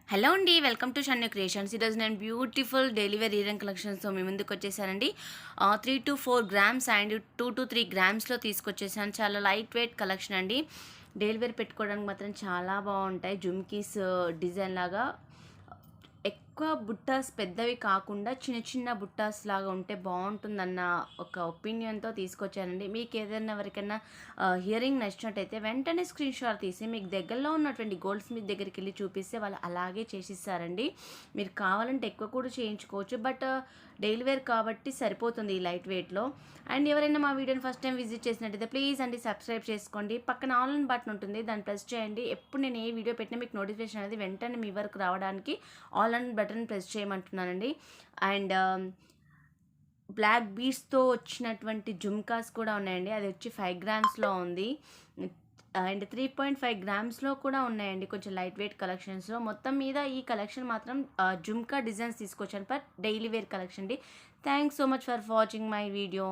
Hello అండి. Welcome to Shannu creations. ఈరోజు నేను బ్యూటిఫుల్ డైలీ వేర్ ఇయరింగ్ కలెక్షన్స్‌తో మీ ముందుకు వచ్చేసానండి. 3-4 గ్రామ్స్ అండ్ 2-3 గ్రామ్స్‌లో తీసుకొచ్చేసాను. చాలా లైట్ వెయిట్ కలెక్షన్ అండి. డైలీ వేర్ పెట్టుకోవడానికి మాత్రం చాలా బాగుంటాయి. జుమ్కీస్ డిజైన్ లాగా ఎక్కువ బుట్టాస్ పెద్దవి కాకుండా చిన్న చిన్న బుట్టాస్ లాగా ఉంటే బాగుంటుందన్న ఒక ఒపీనియన్‌తో తీసుకొచ్చానండి. మీకు ఏదైనా ఎవరికైనా హియరింగ్ నచ్చినట్టయితే వెంటనే స్క్రీన్ షాట్ తీసి మీకు దగ్గరలో ఉన్నటువంటి గోల్డ్ స్మిత్ దగ్గరికి వెళ్ళి చూపిస్తే వాళ్ళు అలాగే చేసిస్తారండి. మీరు కావాలంటే ఎక్కువ కూడా చేయించుకోవచ్చు. బట్ డైలీ వేర్ కాబట్టి సరిపోతుంది ఈ లైట్ వెయిట్‌లో. అండ్ ఎవరైనా మా వీడియోని ఫస్ట్ టైం విజిట్ చేసినట్టయితే ప్లీజ్ అండి సబ్స్క్రైబ్ చేసుకోండి. పక్కన ఆన్లైన్ బటన్ ఉంటుంది, దాన్ని ప్రెస్ చేయండి. ఎప్పుడు నేను ఏ వీడియో పెట్టినా మీకు నోటిఫికేషన్ అనేది వెంటనే మీ వరకు రావడానికి ఆన్లైన్ బటన్ ప్రెస్ చేయమంటున్నానండి. అండ్ బ్లాక్ బీడ్స్తో వచ్చినటువంటి జుమ్కాస్ కూడా ఉన్నాయండి. అది వచ్చి 5 గ్రామ్స్లో ఉంది. అండ్ 3.5 గ్రామ్స్లో కూడా ఉన్నాయండి, కొంచెం లైట్ వెయిట్ కలెక్షన్స్లో. మొత్తం మీద ఈ కలెక్షన్ మాత్రం జుమ్కా డిజైన్స్ తీసుకొచ్చాను ఫర్ డైలీ వేర్ కలెక్షన్ అండి. Thanks so much for watching my video.